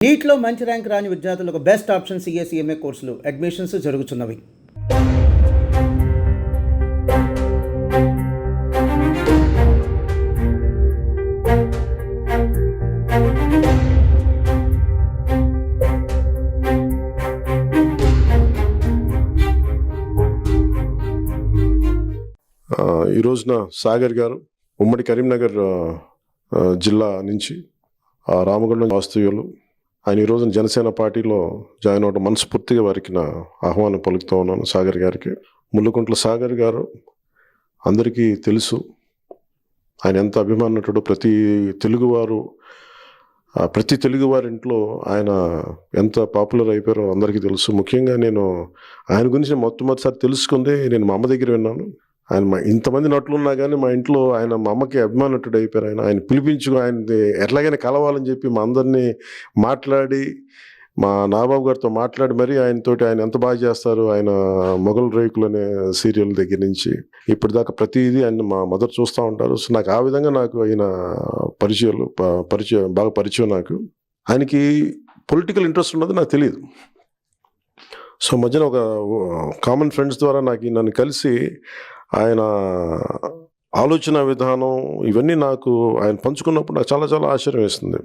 నీట్లో మంచి ర్యాంక్ రాని విద్యార్థులకు బెస్ట్ ఆప్షన్ సిఎస్ఈఎంఏ కోర్సులు అడ్మిషన్స్ జరుగుతున్నవి. ఈ రోజున సాగర్ గారు ఉమ్మడి కరీంనగర్ జిల్లా నుంచి రామగుండం వాస్తవ్యులు. ఆయన ఈ రోజున జనసేన పార్టీలో జాయిన్ అవ్వడం మనస్ఫూర్తిగా వారికి నా ఆహ్వానం పలుకుతూ ఉన్నాను. సాగర్ గారికి, ముళ్ళకుంట్ల సాగర్ గారు అందరికీ తెలుసు. ఆయన ఎంత అభిమానటుడు. ప్రతి తెలుగువారి ఇంట్లో ఆయన ఎంత పాపులర్ అయిపోయారో అందరికీ తెలుసు. ముఖ్యంగా నేను ఆయన గురించి మొట్టమొదటిసారి తెలుసుకుంది నేను మా అమ్మ దగ్గర విన్నాను. ఆయన ఇంతమంది నటులున్నా కానీ మా ఇంట్లో ఆయన మా అమ్మకి అభిమానటుడు అయిపోయారు. ఆయన పిలిపించుకు ఆయన ఎట్లాగైనా కలవాలని చెప్పి మా అందరినీ మాట్లాడి, మా నాబాబు గారితో మాట్లాడి మరీ ఆయనతోటి ఆయన ఎంత బాగా చేస్తారు, ఆయన మొగల్ రేకులు అనే సీరియల్ దగ్గర నుంచి ఇప్పటిదాకా ప్రతిదీ ఆయన మా మదర్ చూస్తూ ఉంటారు. సో నాకు ఆ విధంగా నాకు ఆయన బాగా పరిచయం. నాకు ఆయనకి పొలిటికల్ ఇంట్రెస్ట్ ఉన్నది నాకు తెలియదు. సో మధ్యన ఒక కామన్ ఫ్రెండ్స్ ద్వారా నన్ను కలిసి ఆయన ఆలోచన విధానం ఇవన్నీ నాకు ఆయన పంచుకున్నప్పుడు నాకు చాలా చాలా ఆశ్చర్యం వేస్తుంది.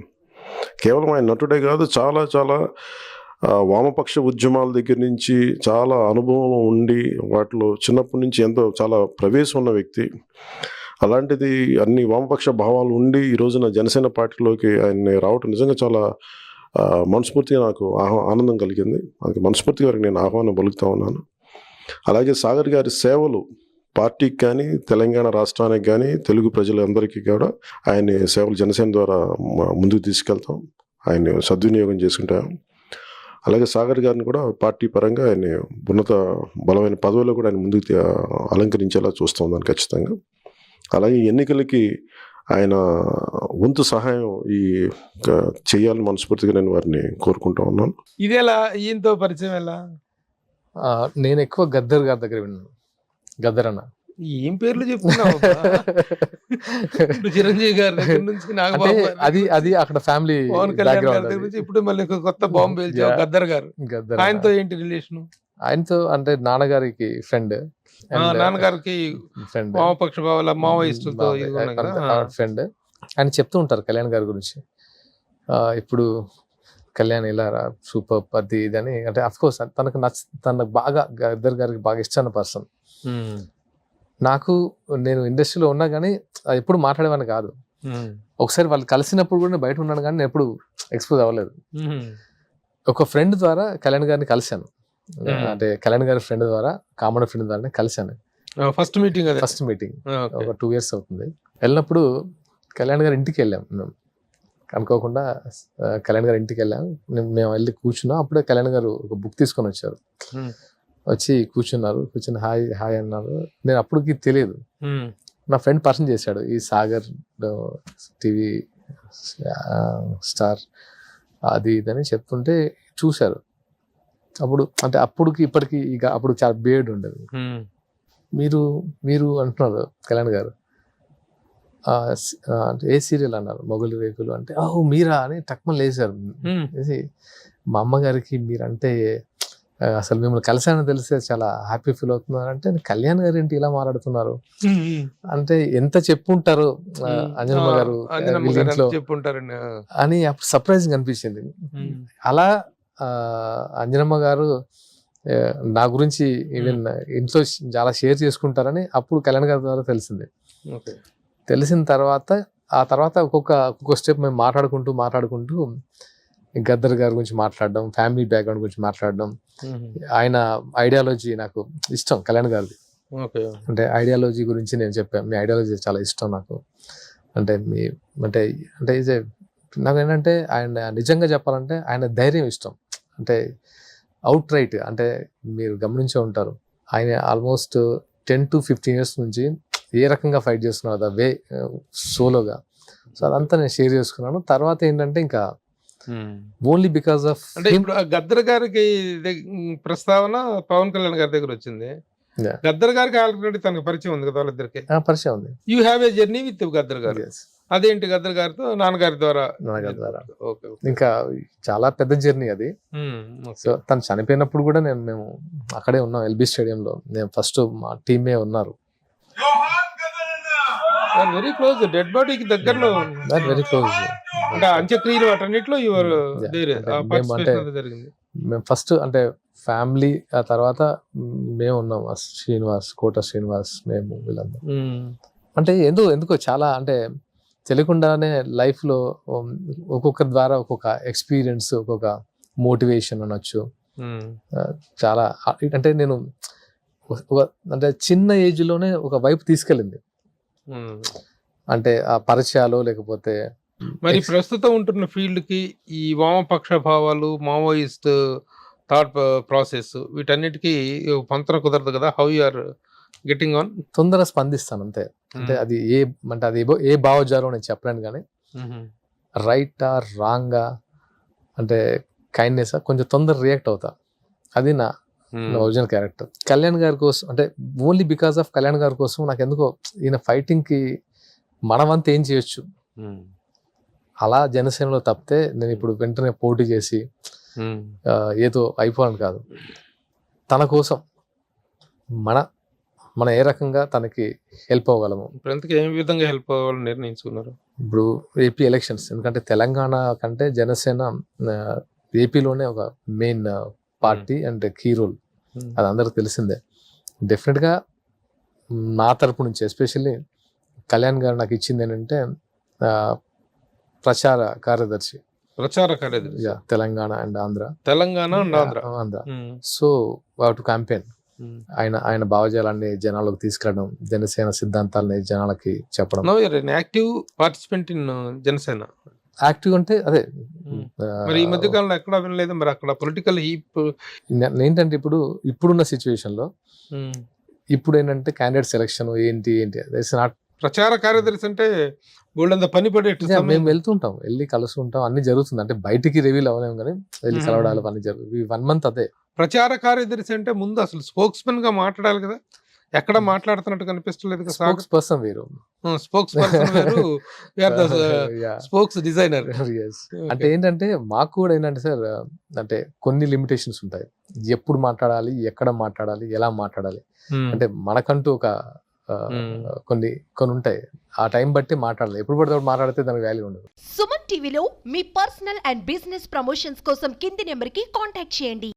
కేవలం ఆయన నటుడే కాదు, చాలా చాలా వామపక్ష ఉద్యమాల దగ్గర నుంచి చాలా అనుభవం ఉండి వాటిలో చిన్నప్పటి నుంచి చాలా ప్రవేశం ఉన్న వ్యక్తి. అలాంటిది అన్ని వామపక్ష భావాలు ఉండి ఈ రోజున జనసేన పార్టీలోకి ఆయన రావటం నిజంగా చాలా మనస్ఫూర్తిగా నాకు ఆనందం కలిగింది. అది మనస్ఫూర్తిగా వారికి నేను ఆహ్వానం పలుకుతూ ఉన్నాను. అలాగే సాగర్ గారి సేవలు పార్టీకి కానీ, తెలంగాణ రాష్ట్రానికి కానీ, తెలుగు ప్రజలందరికీ కూడా ఆయన సేవలు జనసేన ద్వారా ముందుకు తీసుకెళ్తాం. ఆయన్ని సద్వినియోగం చేసుకుంటాం. అలాగే సాగర్ గారిని కూడా పార్టీ పరంగా ఆయన ఉన్నత బలమైన పదవిలో కూడా ఆయన ముందుకు అలంకరించేలా చూస్తాం దాన్ని ఖచ్చితంగా. అలాగే ఎన్నికలకి ఆయన వంతు సహాయం చేయాలని మనస్ఫూర్తిగా నేను వారిని కోరుకుంటా ఉన్నాను. ఇదేలా ఈయనతో పరిచయం ఎలా? నేను ఎక్కువ గద్దర్ గారి దగ్గర విన్నాను. గద్దర్ అన్న ఏం పేర్లు చెప్తున్నావు? చిరంజీవి గారి దగ్గర నుంచి నాగబాబు, అది అక్కడ ఫ్యామిలీ పవన్ కళ్యాణ్ గారి దగ్గర నుంచి ఇప్పుడు మళ్ళీ కొత్త బాంబు పేల్చావు గద్దర్ గారు. ఆయనతో ఏంటి రిలేషన్? ఆయనతో అంటే నాన్నగారికి ఫ్రెండ్, నాన్నగారికి ఫ్రెండ్, వామపక్ష భావాల మావోయిస్టులతో ఫ్రెండ్. ఆయన చెప్తూ ఉంటారు కళ్యాణ్ గారి గురించి. ఇప్పుడు కళ్యాణ్ ఇలా సూపర్ అది ఇదని. అంటే అఫ్ కోర్స్ తనకు బాగా గద్దర్ గారికి బాగా ఇష్టమైన పర్సన్. నేను ఇండస్ట్రీలో ఉన్నా కానీ ఎప్పుడు మాట్లాడేవాడిని కాదు. ఒకసారి వాళ్ళు కలిసినప్పుడు కూడా బయట ఉన్నాను కానీ నేను ఎప్పుడు ఎక్స్పోజ్ అవ్వలేదు. ఒక ఫ్రెండ్ ద్వారా కళ్యాణ్ గారిని కలిశాను. అంటే కళ్యాణ్ గారి ఫ్రెండ్ ద్వారా, కామన్ ఫ్రెండ్ ద్వారా కలిశాను. ఫస్ట్ మీటింగ్ ఒక 2 years అవుతుంది. వెళ్ళినప్పుడు కళ్యాణ్ గారి ఇంటికి వెళ్ళాం. మేము అనుకోకుండా కళ్యాణ్ గారి ఇంటికి వెళ్ళాం. మేము వెళ్ళి కూర్చున్నాం. అప్పుడే కళ్యాణ్ గారు ఒక బుక్ తీసుకొని వచ్చారు. వచ్చి కూర్చుని హాయ్ అన్నారు. నేను అప్పటికి తెలియదు. నా ఫ్రెండ్ పర్సన్ చేశాడు, ఈ సాగర్ టీవీ స్టార్ అది ఇదని చెప్తుంటే చూశారు. అప్పటికి ఇప్పటికి అప్పుడు చాలా బియర్డ్ ఉండేది. మీరు అంటున్నారు కళ్యాణ్ గారు అంటే ఏ సీరియల్ అన్నారు, మొగలి రేకులు అంటే ఓహో మీరా అని టక్మని లేచారు. మా అమ్మగారికి మీరంటే అసలు మిమ్మల్ని కలిసానని తెలిస్తే చాలా హ్యాపీ ఫీల్ అవుతున్నారు. అంటే కళ్యాణ్ గారు ఏంటి ఇలా మాట్లాడుతున్నారు అంటే ఎంత చెప్పుంటారు అంజనమ్మ గారు అని అప్పుడు సర్ప్రైజింగ్ అనిపించింది. అలా అంజనమ్మ గారు నా గురించి ఈవెన్ ఇంట్లో చాలా షేర్ చేసుకుంటారని అప్పుడు కళ్యాణ్ గారి ద్వారా తెలిసింది. తెలిసిన తర్వాత ఒక్కొక్క స్టెప్ మేము మాట్లాడుకుంటూ గద్దర్ గారి గురించి మాట్లాడడం, ఫ్యామిలీ బ్యాక్గ్రౌండ్ గురించి మాట్లాడడం. ఆయన ఐడియాలజీ నాకు ఇష్టం, కళ్యాణ్ గారిది. అంటే ఐడియాలజీ గురించి నేను చెప్పాను, మీ ఐడియాలజీ చాలా ఇష్టం నాకు. అంటే నాకు ఏంటంటే ఆయన నిజంగా చెప్పాలంటే ఆయన ధైర్యం ఇష్టం. అంటే అవుట్ రైట్ అంటే మీరు గమనించే ఉంటారు, ఆయన ఆల్మోస్ట్ 10 to 15 years నుంచి ఏ రకంగా ఫైట్ చేస్తున్నారు ద వే సోలోగా. సో అదంతా నేను షేర్ చేసుకున్నాను. తర్వాత ఏంటంటే ఇంకా ఓన్లీ బికాస్ ఆఫ్ అంటే ఇప్పుడు గద్దర్ గారికి ప్రస్తావన పవన్ కళ్యాణ్ గారి దగ్గర వచ్చింది. గద్దర్ గారికి ఆల్రెడీ తనకు పరిచయం ఉంది కదా, వాళ్ళిద్దరికి పరిచయం ఉంది. You have a journey with Gaddar గారు. అదేంటి గద్దర్ గారితో నాన్నగారి ద్వారా? నాన్నగారి ద్వారా. ఓకే. ఇంకా చాలా పెద్ద జర్నీ అది. సో తను చనిపోయినప్పుడు కూడా మేము అక్కడే ఉన్నాం ఎల్బీ స్టేడియంలో. నేను ఫస్ట్ మా టీమే ఉన్నారు. వెరీ క్లోజ్, డెడ్ బాడీకి దగ్గరలో, వెరీ క్లోజ్. అంటే అంత్యక్రియలు వాటన్నిటిలో యువర్ జరిగింది. మేము ఫస్ట్ అంటే ఫ్యామిలీ, ఆ తర్వాత మేము ఉన్నాం. శ్రీనివాస్, కోట శ్రీనివాస్, మేము వీళ్ళందరూ. అంటే ఎందుకో చాలా అంటే తెలియకుండానే లైఫ్లో ఒక్కొక్కరి ద్వారా ఒక్కొక్క ఎక్స్పీరియన్స్, ఒక్కొక్క మోటివేషన్ అనొచ్చు. చాలా అంటే నేను అంటే చిన్న ఏజ్లోనే ఒక వైపు తీసుకెళ్ళింది. అంటే ఆ పరిచయాలు లేకపోతే మరి ప్రస్తుతం ఉంటున్న ఫీల్డ్ కి ఈ వామపక్ష భావాలు, మావోయిస్ట్ థాట్ ప్రాసెస్, వీటన్నిటికీ పొంతన కుదరదు కదా. How you are getting on? తొందరగా స్పందిస్తాను అంతే. అంటే అది ఏ భావజాలం నేను చెప్పలేను, కానీ రైటా రాంగా అంటే కైండ్నెస్ కొంచెం తొందర రియాక్ట్ అవుతా. అది నా ఒరిజినల్ క్యారెక్టర్. కళ్యాణ్ గారి కోసం అంటే ఓన్లీ బికాస్ ఆఫ్ కళ్యాణ్ గారి కోసం నాకు ఎందుకో ఈయన ఫైటింగ్ కి మనమంతా ఏం చేయొచ్చు అలా జనసేనలో తప్పితే నేను ఇప్పుడు వెంటనే పోటీ చేసి ఏదో అయిపోవాలని కాదు. తన కోసం మన ఏ రకంగా తనకి హెల్ప్ అవ్వగలము. ఇప్పుడు ఏ విధంగా హెల్ప్ అవ్వాలని నిర్ణయించుకున్నారు? ఇప్పుడు ఏపీ ఎలక్షన్స్, ఎందుకంటే తెలంగాణ కంటే జనసేన ఏపీలోనే ఒక main party and key role, అది అందరికి తెలిసిందే. డెఫినెట్గా నా తరపు నుంచి ఎస్పెషల్లీ కళ్యాణ్ గారు నాకు ఇచ్చింది ఏంటంటే ప్రచార కార్యదర్శి Telangana and Andhra. So to campaign ఆయన భావజాలాన్ని జనాలకు తీసుకెళ్ళడం, జనసేన సిద్ధాంతాలని జనాలకి చెప్పడం. Active participant in Janasena. Active అంటే అదే మరి ఈ మధ్య కాలంలో ఎక్కడ వినలేదు. మరి అక్కడ పొలిటికల్ హీప్ ఏంటంటే ఇప్పుడున్న సిచ్యువేషన్ లో ఇప్పుడు ఏంటంటే క్యాండిడేట్ సెలక్షన్ ఏంటి నాట్ ప్రచార కార్యదర్శి అంటే బోల్డంత పని పడేట్టు. మేము వెళ్తుంటాం, వెళ్ళి కలుస్తుంటాం, అన్ని జరుగుతుంది. అంటే బయటికి రివీల్ అవ్వలేము, కానీ వెళ్ళి కలవడాలు అన్ని జరుగుతుంది. 1 month అదే ప్రచార కార్యదర్శి అంటే ముందు అసలు స్పోక్స్మెన్ గా మాట్లాడాలి కదా. ఎక్కడ మాట్లాడుతున్నట్టు కనిపిస్తలేదు కదా. స్పోక్స్ పర్సన్ వేరు, స్పోక్స్ పర్సన్ వేరు, స్పోక్స్ డిజైనర్. అంటే ఏంటంటే మాకు కూడా ఏంటంటే సార్, అంటే కొన్ని లిమిటేషన్స్ ఉంటాయి. ఎప్పుడు మాట్లాడాలి, ఎక్కడ మాట్లాడాలి, ఎలా మాట్లాడాలి, అంటే మనకంటూ ఒక కొన్ని ఉంటాయి. ఆ టైం బట్టి మాట్లాడాలి. ఎప్పుడు పడితే మాట్లాడితే దానికి వాల్యూ ఉండదు. సుమన్ టీవీలో మీ పర్సనల్ అండ్ బిజినెస్ ప్రమోషన్స్ కోసం కింది నెంబర్కి కాంటాక్ట్ చేయండి.